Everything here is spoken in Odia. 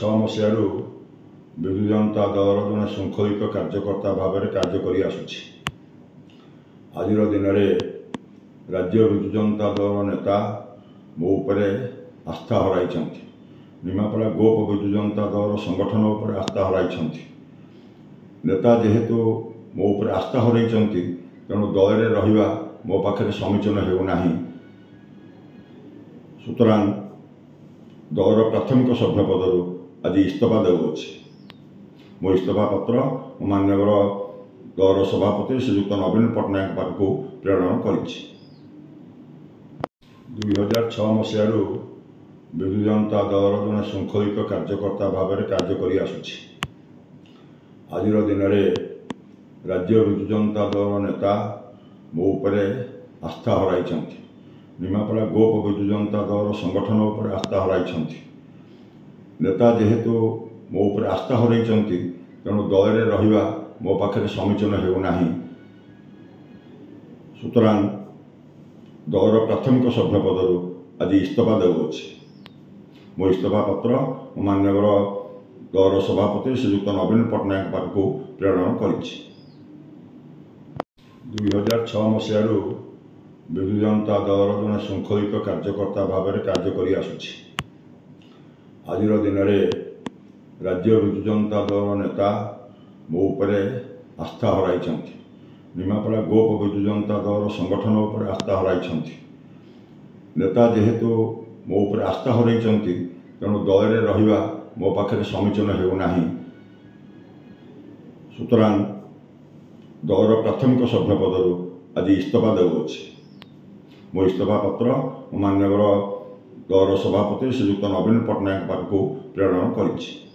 ମସିହାରୁ ବିଜୁ ଜନତା ଦଳର ଜଣେ ଶୃଙ୍ଖଳିତ କାର୍ଯ୍ୟକର୍ତ୍ତା ଭାବରେ କାର୍ଯ୍ୟ କରି ଆସୁଛି। ଆଜିର ଦିନରେ ରାଜ୍ୟ ବିଜୁ ଜନତା ଦଳର ନେତା ମୋ ଉପରେ ଆସ୍ଥା ହରାଇଛନ୍ତି। ନିମାପଡ଼ା ଗୋପ ବିଜୁ ଜନତା ଦଳର ସଂଗଠନ ଉପରେ ଆସ୍ଥା ହରାଇଛନ୍ତି। ନେତା ଯେହେତୁ ମୋ ଉପରେ ଆସ୍ଥା ହରାଇଛନ୍ତି, ତେଣୁ ଦଳରେ ରହିବା ମୋ ପାଖରେ ସମୀଚୀନ ହେଉନାହିଁ। ସୁତରାଂ ଦଳର ପ୍ରାଥମିକ ସଭ୍ୟ ପଦରୁ ଆଜି ଇସ୍ତଫା ଦେଉଅଛି। ମୋ ଇସ୍ତଫା ପତ୍ର ମାନ୍ୟବର ଦଳର ସଭାପତି ଶ୍ରୀଯୁକ୍ତ ନବୀନ ପଟ୍ଟନାୟକ ପାଖକୁ ପ୍ରେରଣ କରିଛି। 2006 ମସିହାରୁ ବିଜୁ ଜନତା ଦଳର ଜଣେ ଶୃଙ୍ଖଳିତ କାର୍ଯ୍ୟକର୍ତ୍ତା ଭାବରେ କାର୍ଯ୍ୟ କରି ଆସୁଛି। ଆଜିର ଦିନରେ ରାଜ୍ୟ ବିଜୁ ଜନତା ଦଳର ନେତା ମୋ ଉପରେ ଆସ୍ଥା ହରାଇଛନ୍ତି। ନିମାପଡ଼ା ଗୋପ ବିଜୁ ଜନତା ଦଳର ସଂଗଠନ ଉପରେ ଆସ୍ଥା ହରାଇଛନ୍ତି। ନେତା ଯେହେତୁ ମୋ ଉପରେ ଆସ୍ଥା ହରାଇଛନ୍ତି, ତେଣୁ ଦଳରେ ରହିବା ମୋ ପାଖରେ ସମୀଚୀନ ହେଉନାହିଁ। ସୁତରାଂ ଦଳର ପ୍ରାଥମିକ ସଭ୍ୟ ପଦରୁ ଆଜି ଇସ୍ତଫା ଦେଉଅଛି। ମୋ ଇସ୍ତଫା ପତ୍ର ମାନ୍ୟବର ଦଳର ସଭାପତି ଶ୍ରୀଯୁକ୍ତ ନବୀନ ପଟ୍ଟନାୟକ ପାଖକୁ ପ୍ରେରଣ କରିଛି। 2006 ମସିହାରୁ ବିଜୁ ଜନତା ଦଳର ଜଣେ ଶୃଙ୍ଖଳିତ କାର୍ଯ୍ୟକର୍ତ୍ତା ଭାବରେ କାର୍ଯ୍ୟ କରି ଆସୁଛି। ଆଜିର ଦିନରେ ରାଜ୍ୟ ବିଜୁ ଜନତା ଦଳର ନେତା ମୋ ଉପରେ ଆସ୍ଥା ହରାଇଛନ୍ତି। ନିମାପଡ଼ା ଗୋପ ବିଜୁ ଜନତା ଦଳର ସଂଗଠନ ଉପରେ ଆସ୍ଥା ହରାଇଛନ୍ତି। ନେତା ଯେହେତୁ ମୋ ଉପରେ ଆସ୍ଥା ହରାଇଛନ୍ତି, ତେଣୁ ଦଳରେ ରହିବା ମୋ ପାଖରେ ସମୀଚୀନ ହେଉନାହିଁ। ସୁତରାଂ ଦଳର ପ୍ରାଥମିକ ସଭ୍ୟ ପଦରୁ ଆଜି ଇସ୍ତଫା ଦେଉଅଛି। ମୋ ଇସ୍ତଫା ପତ୍ର ମାନ୍ୟବର ଦଳର ସଭାପତି ଶ୍ରୀଯୁକ୍ତ ନବୀନ ପଟ୍ଟନାୟକ ପାଖକୁ ପ୍ରେରଣ କରିଛି।